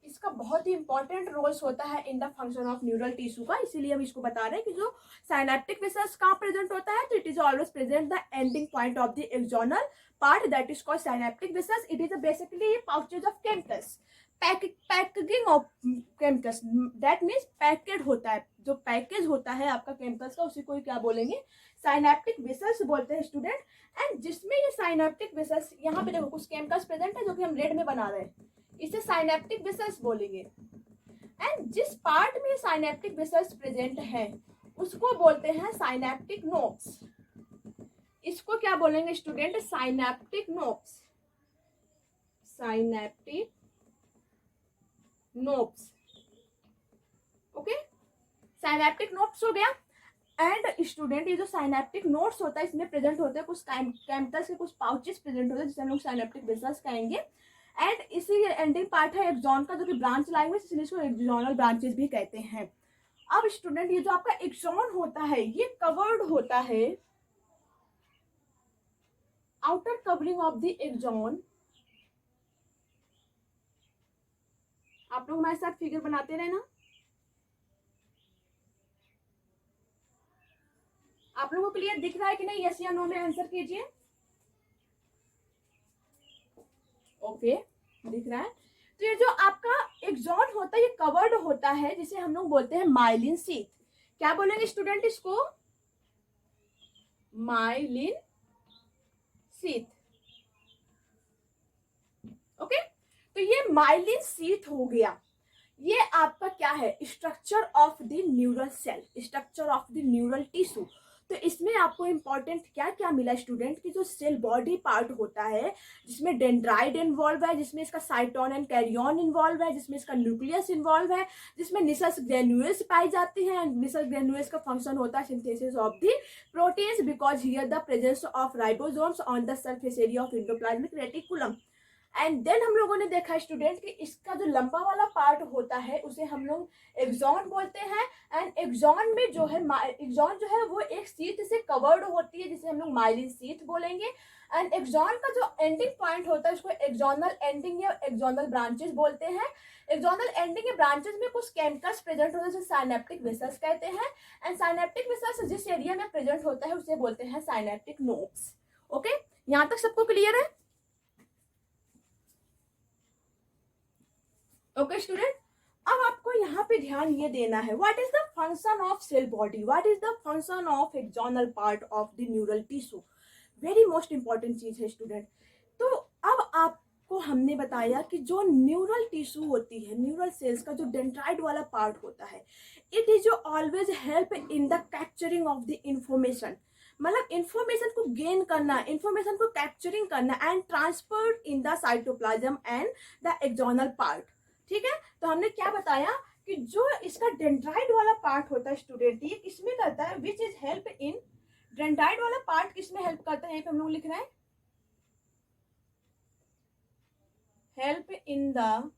इसका बहुत ही इंपॉर्टेंट रोल्स होता है in the function of neural tissue का, इसीलिए हम इसको बता रहे हैं कि जो साइनेप्टिक वेसल्स कहाँ प्रेजेंट होता है, तो it is always present the ending point of the axonal part, that is called synaptic vessels. It is basically pouches of chemicals, packaging of chemicals, that means packed होता है, जो पैकेज होता है आपका केमिकल्स का उसी को क्या बोलेंगे, साइनेप्टिक वेसल्स बोलते हैं स्टूडेंट। एंड जिसमें ये साइनेप्टिक वेसल्स, यहाँ पे देखो कुछ केमिकल्स प्रेजेंट है जो कि हम रेड में बना रहे हैं, इसे साइनेप्टिक वेसल्स बोलेंगे। एंड जिस पार्ट में साइनेप्टिक वेसल्स प्रेजेंट है उसको बोलते हैं साइनेप्टिक नोड्स। इसको क्या बोलेंगे student, synaptic nodes, synaptic nodes. Okay, synaptic nodes हो गया। एंड स्टूडेंट ये जो साइनेप्टिक नोड्स होता है इसमें प्रेजेंट होते हैं कुछ केमिकल्स के कुछ पाउचेस प्रेजेंट होते हैं जिसे हम लोग साइनेप्टिक वेसल्स कहेंगे। एंड इसी एंडिंग पार्ट है एक्सॉन का जो कि ब्रांच लैंग्वेज, इसलिए इसको एक्सॉनल ब्रांचेस भी कहते हैं। अब स्टूडेंट ये जो आपका एक्सॉन होता है ये कवर्ड होता है, outer covering of the axon, आप लोग हमारे साथ फिगर बनाते रहना। आप लोगों को क्लियर दिख रहा है कि नहीं, यस या नो में आंसर कीजिए। ओके दिख रहा है। तो ये जो आपका एक्सॉन होता है ये कवर्ड होता है जिसे हम लोग बोलते हैं माइलिन शीथ। क्या बोलेंगे स्टूडेंट इसको? Myelin sheath. ओके तो ये माइलिन शीथ हो गया। ये आपका क्या है? Structure of the neural cell, structure of the neural tissue. तो इसमें आपको इंपॉर्टेंट क्या क्या मिला स्टूडेंट की जो सेल बॉडी पार्ट होता है जिसमें डेंड्राइट इन्वॉल्व है, जिसमें इसका साइटोन एंड कैरियन इन्वॉल्व है, जिसमें इसका न्यूक्लियस इन्वॉल्व है, जिसमें निसल्स ग्रेन्यूल्स पाई जाती हैं। निसल्स ग्रेन्यूल्स का फंक्शन होता है synthesis of the proteins because here the presence of ribosomes on the surface area of endoplasmic reticulum. And then हम लोगों ने देखा स्टूडेंट कि इसका जो लंबा वाला पार्ट होता है उसे हम लोग एक्सॉन बोलते हैं। एंड एक्सॉन में जो है एक्सॉन जो है वो एक शीथ से कवर्ड होती है जिसे हम लोग माइलिन शीथ बोलेंगे। एंड एक्सॉन का जो एंडिंग पॉइंट होता है उसको एक्सॉनल एंडिंग या एक्सॉनल ब्रांचेस बोलते हैं। एक्सॉनल एंडिंग या ब्रांचेस में कुछ केमिकल्स प्रेजेंट होते हैं जिसे साइनेप्टिक वेसल्स कहते हैं। एंड साइनेप्टिक वेसल्स जिस एरिया में प्रेजेंट होता है उसे बोलते हैं साइनेप्टिक नोड्स। ओके यहाँ तक सबको क्लियर है? ओके स्टूडेंट, अब आपको यहाँ पे ध्यान ये देना है what is the function of cell body, what is the function of axonal part of the neural tissue. Very most important चीज है स्टूडेंट। तो अब आपको हमने बताया कि जो न्यूरल टिश्यू होती है, न्यूरल सेल्स का जो डेंड्राइट वाला पार्ट होता है, इट इज जो always help in the capturing of the information, मतलब इंफॉर्मेशन को गेन करना, इंफॉर्मेशन को कैप्चरिंग करना and transfer in the cytoplasm and the axonal part. ठीक है, तो हमने क्या बताया कि जो इसका डेंड्राइट वाला पार्ट होता है स्टूडेंट ये किसमें करता है, which is help in, dendrite वाला पार्ट किसमें हेल्प करता है, यहाँ पे हम लोग लिख रहे हैं help in the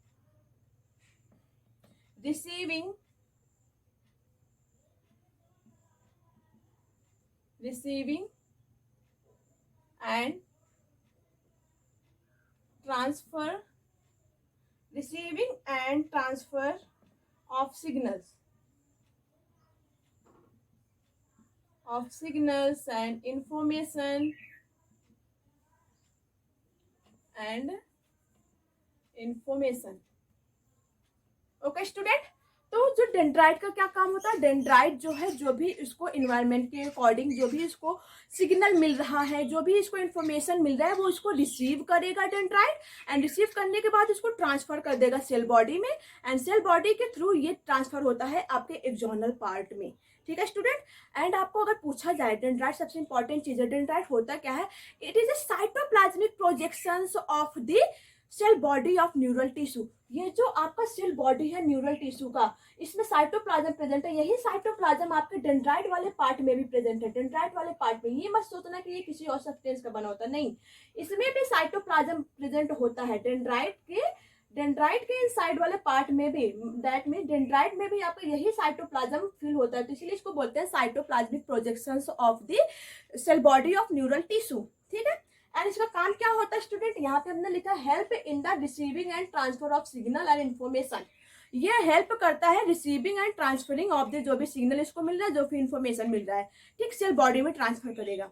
receiving end transfer, receiving and transfer of signals and information okay student. तो जो डेंड्राइट का क्या काम होता है, डेंड्राइट जो है जो भी इसको इन्वायरमेंट के अकॉर्डिंग जो भी इसको सिग्नल मिल रहा है, जो भी इसको इन्फॉर्मेशन मिल रहा है वो इसको रिसीव करेगा डेंड्राइट, एंड रिसीव करने के बाद इसको ट्रांसफर कर देगा सेल बॉडी में, एंड सेल बॉडी के थ्रू ये ट्रांसफर होता है आपके एक्सॉनल पार्ट में। ठीक है स्टूडेंट। एंड आपको अगर पूछा जाए डेंड्राइट सबसे इंपॉर्टेंट चीज है, डेंड्राइट होता क्या है, it is a cytoplasmic projections of the cell body of neural tissue. ये जो आपका सेल बॉडी है न्यूरल टिश्यू का, इसमें साइटोप्लाज्म प्रेजेंट है, यही साइटोप्लाज्म आपके डेंड्राइट वाले पार्ट में भी प्रेजेंट है। डेंड्राइट वाले पार्ट में ये मत सोचना कि ये किसी और सब्सटेंस का बना होता, नहीं, इसमें भी साइटोप्लाज्म प्रेजेंट होता है डेंड्राइट के इनसाइड वाले पार्ट में भी, दैट मीन डेंड्राइट में भी आपका यही साइटोप्लाज्म फिल होता है, तो इसलिए इसको बोलते हैं cytoplasmic projections of the cell body of neural tissue. ठीक है, एंड इसका काम क्या होता है स्टूडेंट, यहाँ पे हमने लिखा help in the receiving end transfer of signal and information. ये हेल्प करता है receiving end transferring of the जो भी सिग्नल इसको मिल रहा है, जो भी इन्फॉर्मेशन मिल रहा है, ठीक, सेल बॉडी में ट्रांसफर करेगा।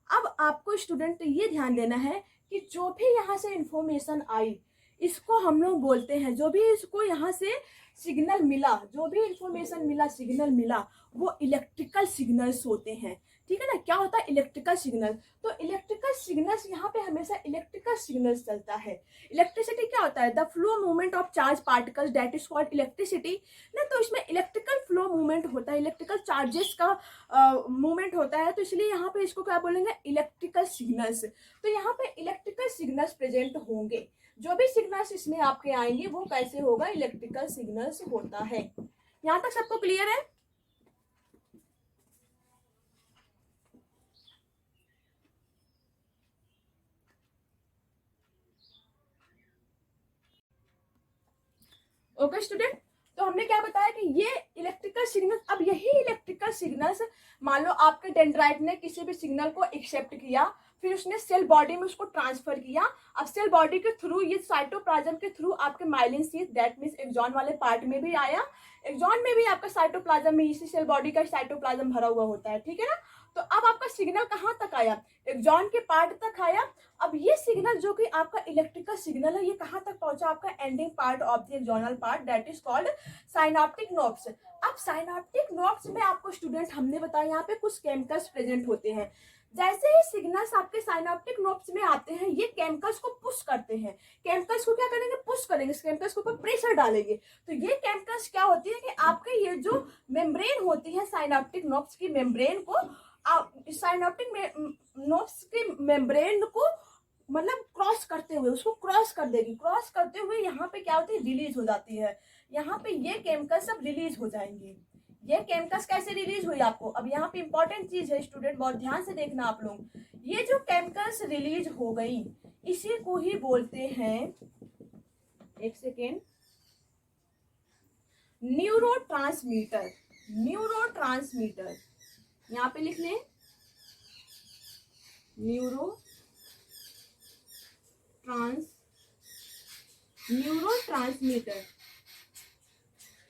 अब आपको स्टूडेंट ये ध्यान देना है कि जो भी यहाँ से इंफॉर्मेशन आई इसको हम लोग बोलते हैं, जो भी इसको यहाँ से सिग्नल मिला, जो भी इंफॉर्मेशन मिला, सिग्नल मिला, वो इलेक्ट्रिकल सिग्नल्स होते हैं। ठीक है ना, क्या होता है इलेक्ट्रिकल सिग्नल, तो इलेक्ट्रिकल सिग्नल्स यहाँ पे हमेशा इलेक्ट्रिकल सिग्नल्स चलता है। इलेक्ट्रिसिटी क्या होता है, the flow movement of charge particles that is called electricity ना, तो इसमें इलेक्ट्रिकल फ्लो मूवमेंट होता है, इलेक्ट्रिकल चार्जेस का मूवमेंट होता है, तो इसलिए यहाँ पे इसको क्या बोलेंगे, इलेक्ट्रिकल सिग्नल्स। तो यहाँ पे इलेक्ट्रिकल सिग्नल्स प्रेजेंट होंगे, जो भी सिग्नल्स इसमें आपके आएंगे वो कैसे होगा, इलेक्ट्रिकल सिग्नल्स होता है। यहाँ तक सबको क्लियर है? ओके स्टूडेंट, तो हमने क्या बताया कि ये इलेक्ट्रिकल सिग्नल, अब यही इलेक्ट्रिकल सिग्नल्स मान लो आपके डेंड्राइट ने किसी भी सिग्नल को एक्सेप्ट किया, फिर उसने सेल बॉडी में उसको ट्रांसफर किया। अब सेल बॉडी के थ्रू, ये साइटोप्लाज्म के थ्रू आपके myelin sheath, that means axon वाले पार्ट में भी आया। एक्सॉन में भी आपका साइटोप्लाज्म में, इसी सेल बॉडी का साइटोप्लाज्म भरा हुआ होता है, ठीक है ना। तो अब आपका सिग्नल कहाँ तक आया, एक्सॉन के पार्ट तक आया। अब ये सिग्नल जो कि आपका इलेक्ट्रिकल सिग्नल है, ये कहाँ तक पहुंचा, आपका ending part of the axonal part, that is called synaptic nodes. अब साइनाप्टिक नोड्स में आपको स्टूडेंट हमने बताया यहाँ पे कुछ केमिकल्स प्रेजेंट होते हैं। जैसे ही सिग्नल्स आपके साइनाप्टिक नोड्स में आते हैं, ये केमिकल्स को पुश करते हैं। केमिकल्स को क्या करेंगे, पुश करेंगे, केमिकल्स के ऊपर प्रेशर डालेंगे। तो ये केमिकल्स क्या होती है कि आपके ये जो मेम्ब्रेन होती है साइनाप्टिक नोड्स की मेम्ब्रेन को, साइनाप्टिक नोड्स के मेम्ब्रेन को मतलब क्रॉस करते हुए, उसको क्रॉस कर देगी। क्रॉस करते हुए यहाँ पे क्या होती है, रिलीज हो जाती है। यहाँ पे ये केमिकल सब रिलीज हो जाएंगे। ये केमिकल्स कैसे रिलीज हुई आपको, अब यहाँ पे इंपॉर्टेंट चीज है स्टूडेंट, बहुत ध्यान से देखना आप लोग। ये जो केमिकल्स रिलीज हो गई, इसी को ही बोलते हैं, एक सेकेंड, न्यूरोट्रांसमीटर। न्यूरोट्रांसमीटर यहाँ पे लिख लें, न्यूरोट्रांसमीटर।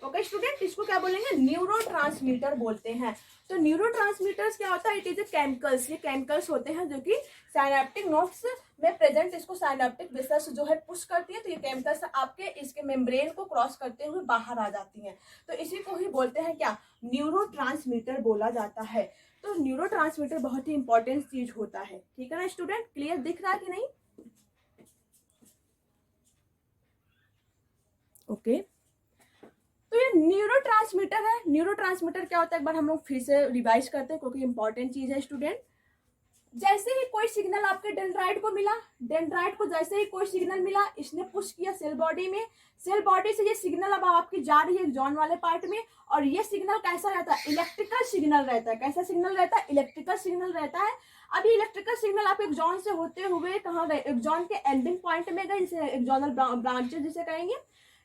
ओके स्टूडेंट, इसको क्या बोलेंगे, न्यूरोट्रांसमीटर बोलते हैं। तो न्यूरोट्रांसमीटर्स क्या होता है, इट इज ए केमिकल्स, ये केमिकल्स होते हैं जो कि साइनेप्टिक नोड्स में प्रेजेंट, इसको साइनेप्टिक वेसल्स जो है पुश करती है। तो ये केमिकल्स आपके इसके मेम्ब्रेन को क्रॉस करते हुए बाहर आ जाती हैं। तो इसी को ही बोलते हैं क्या, न्यूरोट्रांसमीटर बोला जाता है। तो न्यूरोट्रांसमीटर बहुत ही इंपॉर्टेंट चीज होता है, ठीक है ना स्टूडेंट, क्लियर दिख रहा है कि नहीं। ओके तो ये न्यूरोट्रांसमीटर है। न्यूरोट्रांसमीटर क्या होता है, एक बार हम लोग फिर से रिवाइज करते हैं क्योंकि इंपॉर्टेंट चीज है स्टूडेंट। जैसे ही कोई सिग्नल आपके डेंड्राइट को मिला, डेंड्राइट को जैसे ही कोई सिग्नल मिला, इसने पुश किया सेल बॉडी में, सेल बॉडी से ये सिग्नल अब आपकी जा रही है एक्सॉन वाले पार्ट में। और ये सिग्नल कैसा रहता है, इलेक्ट्रिकल सिग्नल रहता है। कैसा सिग्नल रहता है, इलेक्ट्रिकल सिग्नल रहता है। अब ये इलेक्ट्रिकल सिग्नल आप एक्सॉन से होते हुए कहाँ गए, एक्सॉन के एंडिंग पॉइंट में गए, जिसे एक्सॉनल ब्रांचेस जिसे कहेंगे।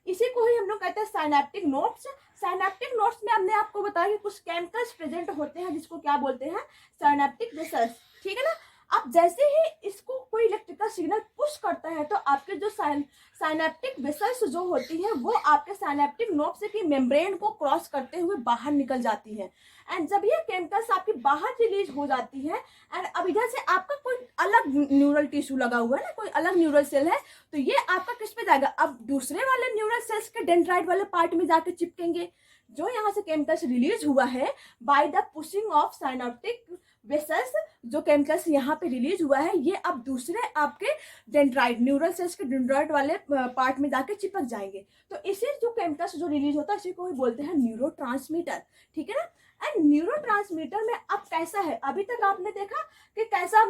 इसी को ही हम लोग कहते हैं साइनेप्टिक नोड्स। साइनेप्टिक नोड्स में हमने आपको बताया कि कुछ केमिकल्स प्रेजेंट होते हैं जिसको क्या बोलते हैं, साइनेप्टिक वेसल्स, ठीक है ना। अब जैसे ही इसको कोई इलेक्ट्रिकल सिग्नल पुश करता है, तो आपके जो साइनेप्टिक वेसल्स जो होती है वो आपके साइनेप्टिक नोड्स की मेम्ब्रेन को क्रॉस करते हुए बाहर निकल जाती है। एंड जब ये केमिकल्स आपकी बाहर रिलीज हो जाती है, एंड अब इधर से आपका कोई अलग न्यूरल टिश्यू लगा हुआ है ना, कोई अलग न्यूरल सेल है, तो ये आपका किस पे जाएगा, अब दूसरे वाले न्यूरल सेल्स के डेंड्राइट वाले पार्ट में जाके चिपकेंगे। जो यहाँ से केमिकल्स रिलीज हुआ है by the pushing of synaptic vessels, जो केमिकल्स यहाँ पे रिलीज हुआ है, ये अब दूसरे आपके डेंड्राइट न्यूरल सेल्स के डेंड्राइट वाले पार्ट में जाके चिपक जाएंगे। तो इसी जो केमिकल्स जो रिलीज होता है, इसी को बोलते हैं न्यूरोट्रांसमीटर, ठीक है ना। एंड न्यूरोट्रांसमीटर में अब कैसा है, अभी तक आपने देखा कि कैसा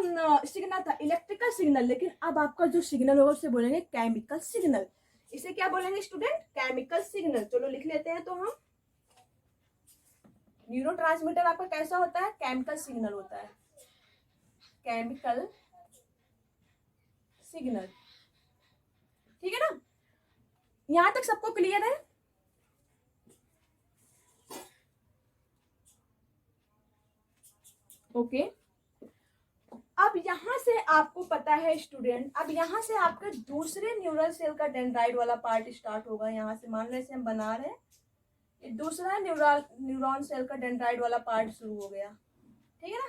सिग्नल था, इलेक्ट्रिकल सिग्नल, लेकिन अब आपका जो सिग्नल होगा उसे बोलेंगे केमिकल सिग्नल। इसे क्या बोलेंगे स्टूडेंट, केमिकल सिग्नल। चलो लिख लेते हैं तो हम, न्यूरोट्रांसमीटर आपका कैसा होता है, केमिकल सिग्नल होता है, केमिकल सिग्नल, ठीक है ना। यहां तक सबको क्लियर है। ओके अब यहां से आपको पता है स्टूडेंट, अब यहां से आपके दूसरे न्यूरल सेल का डेंड्राइट वाला पार्ट स्टार्ट होगा। यहां से मान लो इसे हम बना रहे हैं, ये दूसरा न्यूरॉन सेल का डेंड्राइट वाला पार्ट शुरू हो गया, ठीक है ना।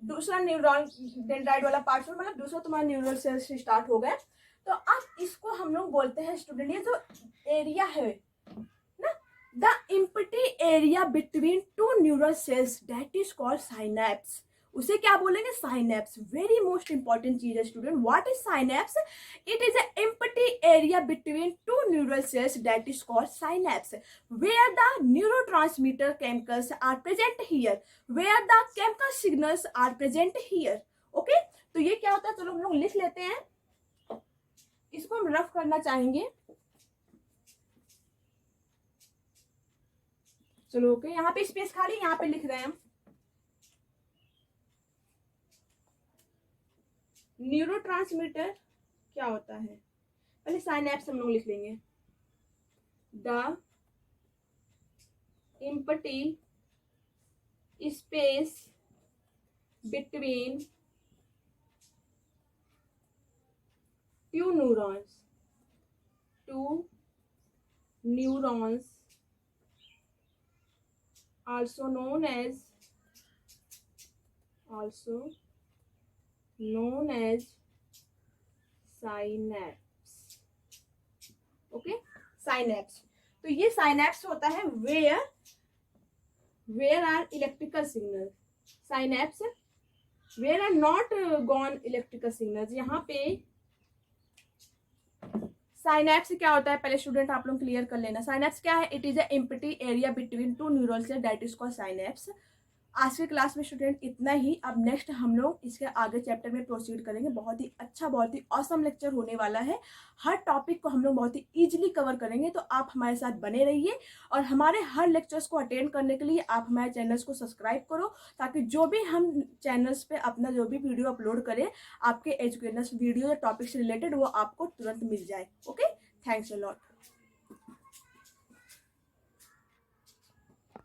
दूसरा न्यूरॉन डेंड्राइट वाला पार्ट शुरू, मतलब दूसरा तुम्हारा न्यूरल सेल से स्टार्ट हो गया। तो अब इसको हम लोग बोलते हैं स्टूडेंट, ये जो एरिया है ना, the empty area between two neural cells, that is called synapse. उसे क्या बोलेंगे, साइनेप्स। वेरी मोस्ट इंपॉर्टेंट चीज है student, what is synapse, it is an empty area between two neural cells, that is called synapse, where the neurotransmitter chemicals are present here, where the chemical signals are present here. Okay तो ये क्या होता है, चलो हम लोग लिख लेते हैं, इसको हम रफ करना चाहेंगे। चलो ओके यहाँ पे स्पेस खाली, यहाँ पे लिख रहे हैं हम, न्यूरोट्रांसमीटर क्या होता है, पहले साइनेप्स हम लोग लिख लेंगे, the empty space between two neurons also known as synapse. Okay, synapse. तो ये साइनेप्स होता है where are electrical signal. Synapse where are not gone electrical signals. यहाँ पे साइनेप्स क्या होता है पहले स्टूडेंट आप लोग क्लियर कर लेना. साइनेप्स क्या है? It is a empty area between to neurons, that is called synapse. आज के क्लास में स्टूडेंट इतना ही. अब नेक्स्ट हम लोग इसके आगे चैप्टर में प्रोसीड करेंगे. बहुत ही अच्छा, बहुत ही ऑसम लेक्चर होने वाला है. हर टॉपिक को हम लोग बहुत ही इजीली कवर करेंगे, तो आप हमारे साथ बने रहिए. और हमारे हर लेक्चर्स को अटेंड करने के लिए आप हमारे चैनल्स को सब्सक्राइब करो, ताकि जो भी हम चैनल्स पे अपना जो भी वीडियो अपलोड करें, आपके एजुकेशनल वीडियो या टॉपिक से रिलेटेड, वो आपको तुरंत मिल जाए. Okay, thanks a lot.